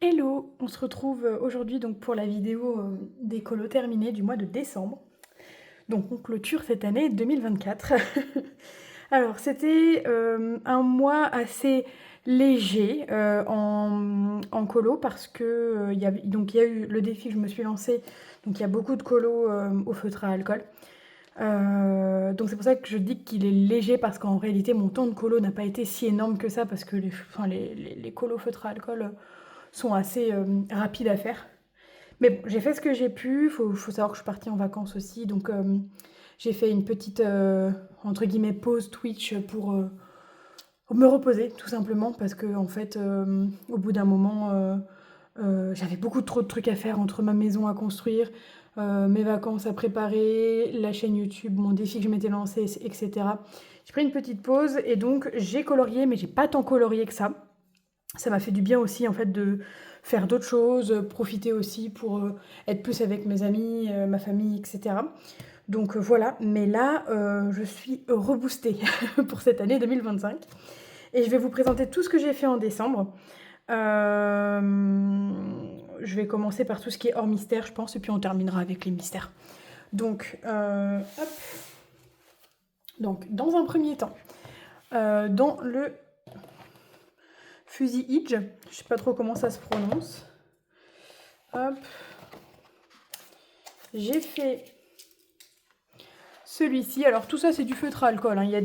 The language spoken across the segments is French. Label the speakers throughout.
Speaker 1: Hello, on se retrouve aujourd'hui donc pour la vidéo des colos terminés du mois de décembre. Donc on clôture cette année 2024. Alors c'était un mois assez léger en colo parce que il y a eu le défi que je me suis lancé. Donc il y a beaucoup de colos au feutre à alcool. Donc c'est pour ça que je dis qu'il est léger parce qu'en réalité mon temps de colo n'a pas été si énorme que ça parce que les colos feutre à alcool sont assez rapides à faire. Mais bon, j'ai fait ce que j'ai pu. Faut savoir que je suis partie en vacances aussi. Donc j'ai fait une petite, entre guillemets, pause Twitch pour me reposer, tout simplement. Parce que, en fait, au bout d'un moment, j'avais beaucoup trop de trucs à faire entre ma maison à construire, mes vacances à préparer, la chaîne YouTube, mon défi que je m'étais lancé, etc. J'ai pris une petite pause et donc j'ai colorié, mais j'ai pas tant colorié que ça. Ça m'a fait du bien aussi en fait de faire d'autres choses, profiter aussi pour être plus avec mes amis, ma famille, etc. Donc voilà, mais là je suis reboostée pour cette année 2025 et je vais vous présenter tout ce que j'ai fait en décembre. Je vais commencer par tout ce qui est hors mystère, je pense, et puis on terminera avec les mystères. Donc, hop. Donc dans un premier temps, dans le Fusil Idge, je sais pas trop comment ça se prononce. Hop. J'ai fait celui-ci. Alors tout ça c'est du feutre à alcool, hein. Il y a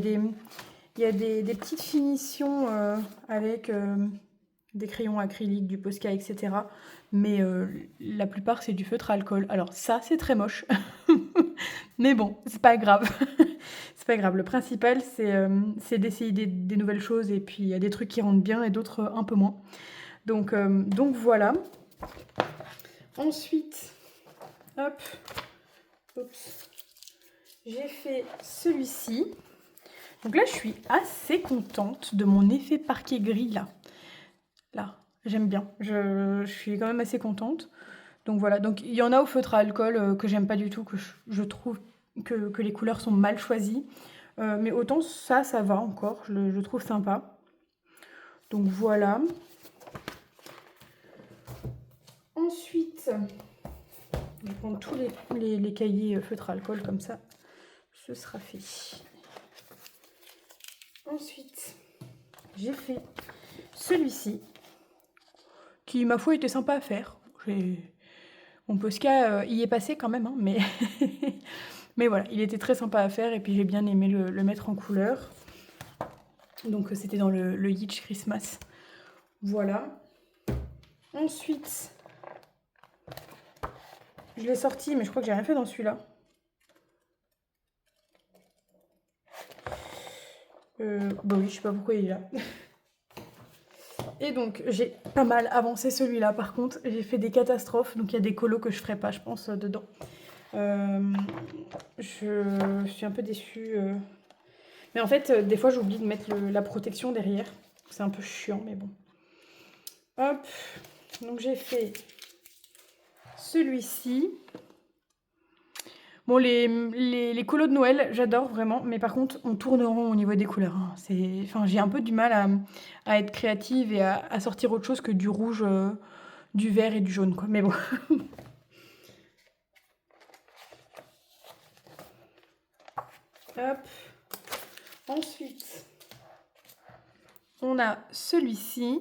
Speaker 1: des petites finitions avec des crayons acryliques, du Posca, etc. Mais la plupart c'est du feutre à alcool. Alors ça c'est très moche. Mais bon, c'est pas grave. C'est pas grave. Le principal c'est d'essayer des nouvelles choses et puis il y a des trucs qui rendent bien et d'autres un peu moins. Donc voilà. Ensuite, hop, oups, j'ai fait celui-ci. Donc là, je suis assez contente de mon effet parquet gris là. Là, j'aime bien. Je suis quand même assez contente. Donc voilà, donc il y en a au feutre à alcool que j'aime pas du tout, que je trouve que les couleurs sont mal choisies. Mais autant ça va encore, je trouve sympa. Donc voilà. Ensuite, je vais prendre tous les cahiers feutre à alcool comme ça, ce sera fait. Ensuite, j'ai fait celui-ci, qui, ma foi, était sympa à faire. Mon Posca y est passé quand même, hein, mais... mais voilà, il était très sympa à faire, et puis j'ai bien aimé le mettre en couleur. Donc c'était dans le Yitch Christmas. Voilà. Ensuite, je l'ai sorti, mais je crois que j'ai rien fait dans celui-là. Bah oui, je sais pas pourquoi il est là. Et donc, j'ai pas mal avancé celui-là. Par contre, j'ai fait des catastrophes. Donc, il y a des colos que je ferai pas, je pense, dedans. Je suis un peu déçue. Mais en fait, des fois, j'oublie de mettre la protection derrière. C'est un peu chiant, mais bon. Hop. Donc, j'ai fait celui-ci. Bon, les colos de Noël, j'adore vraiment, mais par contre, on tourne rond au niveau des couleurs, hein. Enfin, j'ai un peu du mal à être créative et à sortir autre chose que du rouge, du vert et du jaune, quoi. Mais bon. Hop. Ensuite, on a celui-ci.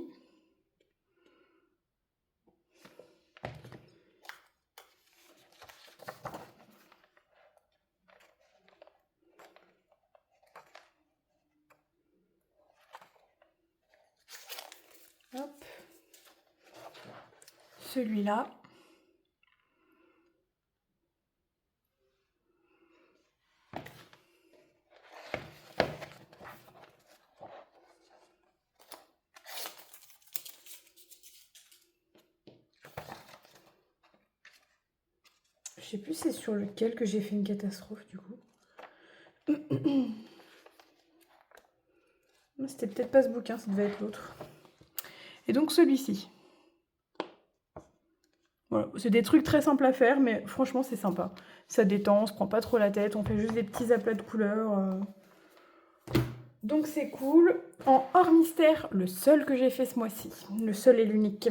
Speaker 1: Hop. Celui-là. Je sais plus c'est sur lequel que j'ai fait une catastrophe du coup. C'était peut-être pas ce bouquin, ça devait être l'autre. Et donc celui-ci. Voilà, c'est des trucs très simples à faire, mais franchement c'est sympa. Ça détend, on se prend pas trop la tête, on fait juste des petits aplats de couleurs. Donc c'est cool. En hors mystère, le seul que j'ai fait ce mois-ci, le seul et l'unique,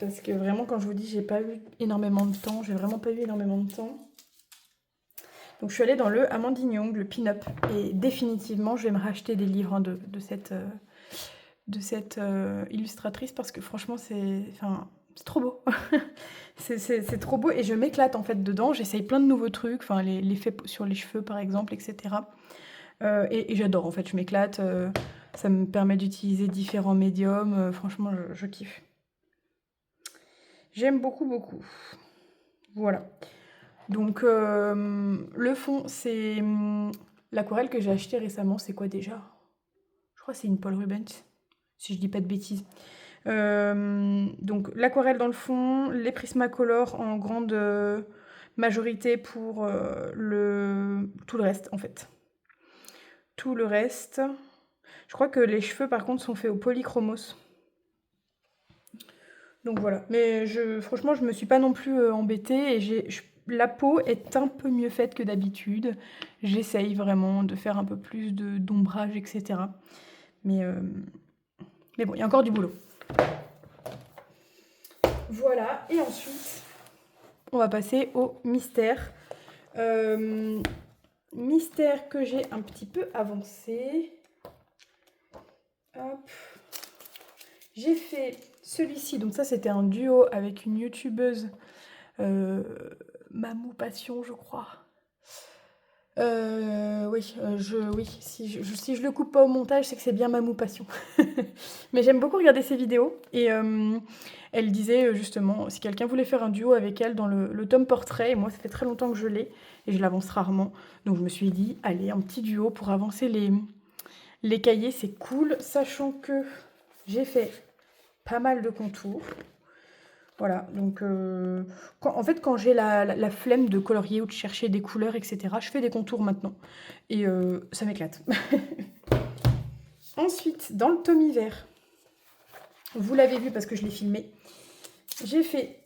Speaker 1: Parce que vraiment, quand je vous dis, j'ai pas eu énormément de temps. J'ai vraiment pas eu énormément de temps. Donc je suis allée dans le Amandine Young, le pin-up. Et définitivement, je vais me racheter des livres hein, de cette illustratrice parce que franchement, c'est trop beau. C'est trop beau et je m'éclate en fait dedans. J'essaye plein de nouveaux trucs, enfin l'effet sur les cheveux par exemple, etc. Et j'adore en fait, je m'éclate. Ça me permet d'utiliser différents médiums. Franchement, je kiffe. J'aime beaucoup, beaucoup. Voilà. Donc, le fond, c'est l'aquarelle que j'ai acheté récemment. C'est quoi déjà? Je crois que c'est une Paul Rubens, si je dis pas de bêtises. Donc, l'aquarelle dans le fond, les Prismacolor en grande majorité pour tout le reste, en fait. Tout le reste. Je crois que les cheveux, par contre, sont faits au polychromos. Donc voilà. Mais franchement, je me suis pas non plus embêtée et la peau est un peu mieux faite que d'habitude. J'essaye vraiment de faire un peu plus d'ombrage, etc. Mais bon, il y a encore du boulot. Voilà. Et ensuite, on va passer au mystère. Mystère que j'ai un petit peu avancé. Hop. J'ai fait celui-ci. Donc ça, c'était un duo avec une youtubeuse. Mamou Passion, je crois. Oui, si je le coupe pas au montage, c'est que c'est bien Mamou Passion. Mais j'aime beaucoup regarder ses vidéos. Et elle disait justement, si quelqu'un voulait faire un duo avec elle dans le tome portrait, et moi ça fait très longtemps que je l'ai, et je l'avance rarement. Donc je me suis dit, allez, un petit duo pour avancer les cahiers, c'est cool. Sachant que j'ai fait pas mal de contours. Voilà, donc en fait, quand j'ai la flemme de colorier ou de chercher des couleurs, etc., je fais des contours maintenant. Et ça m'éclate. Ensuite, dans le tome hiver, vous l'avez vu parce que je l'ai filmé, j'ai fait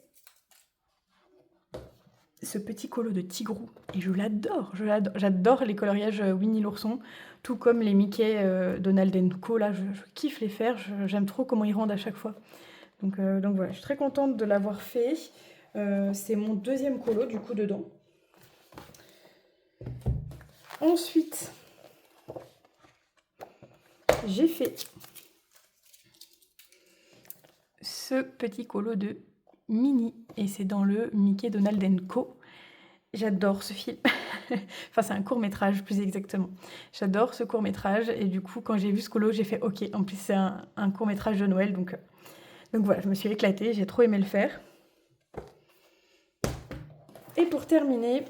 Speaker 1: ce petit colo de Tigrou. Et je l'adore, j'adore les coloriages Winnie l'ourson, tout comme les Mickey Donald & Co. Là, je kiffe les faire, j'aime trop comment ils rendent à chaque fois. Donc voilà, je suis très contente de l'avoir fait. C'est mon deuxième colo du coup dedans. Ensuite, j'ai fait ce petit colo de Minnie et c'est dans le Mickey Donald & Co. J'adore ce film. Enfin, c'est un court-métrage plus exactement. J'adore ce court-métrage et du coup, quand j'ai vu ce colo, j'ai fait OK. En plus, c'est un court-métrage de Noël, donc voilà, je me suis éclatée, j'ai trop aimé le faire. Et pour terminer,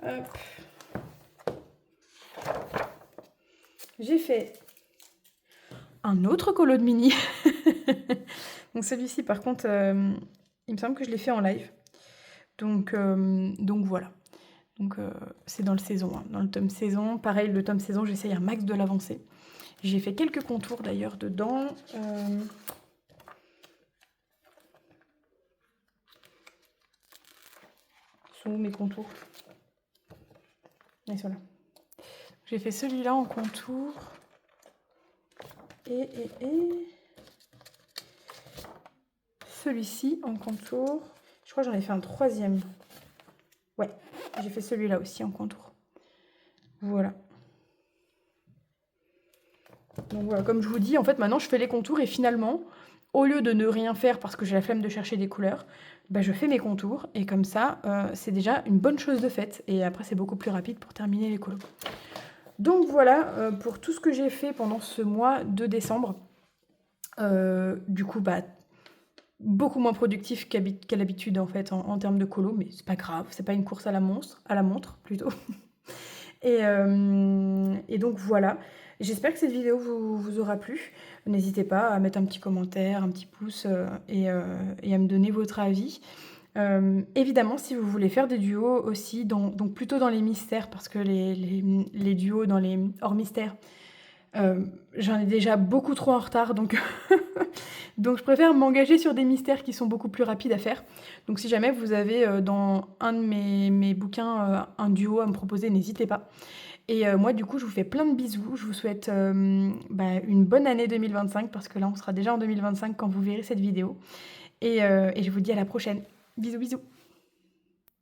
Speaker 1: hop, j'ai fait un autre colo de Minnie. Donc celui-ci, par contre, il me semble que je l'ai fait en live. Donc voilà. Donc c'est dans le saison, hein, dans le tome saison. Pareil, le tome saison, j'essaye un max de l'avancer. J'ai fait quelques contours d'ailleurs dedans. Sont où mes contours? Ils sont là. J'ai fait celui-là en contour. Et celui-ci en contour. Je crois que j'en ai fait un troisième. Ouais, j'ai fait celui-là aussi en contour. Voilà. Donc voilà, comme je vous dis, en fait, maintenant, je fais les contours et finalement, au lieu de ne rien faire parce que j'ai la flemme de chercher des couleurs, bah, je fais mes contours et comme ça, c'est déjà une bonne chose de faite. Et après, c'est beaucoup plus rapide pour terminer les colos. Donc voilà pour tout ce que j'ai fait pendant ce mois de décembre. Du coup, bah, beaucoup moins productif qu'à l'habitude en fait en termes de colo, mais c'est pas grave, c'est pas une course à la montre plutôt. Et donc voilà, j'espère que cette vidéo vous aura plu. N'hésitez pas à mettre un petit commentaire, un petit pouce et à me donner votre avis. Évidemment, si vous voulez faire des duos aussi, donc plutôt dans les mystères, parce que les duos dans les hors mystères, j'en ai déjà beaucoup trop en retard, donc donc je préfère m'engager sur des mystères qui sont beaucoup plus rapides à faire. Donc si jamais vous avez dans un de mes bouquins un duo à me proposer, n'hésitez pas. Et moi, du coup, je vous fais plein de bisous. Je vous souhaite une bonne année 2025 parce que là, on sera déjà en 2025 quand vous verrez cette vidéo. Et je vous dis à la prochaine. Bisous, bisous.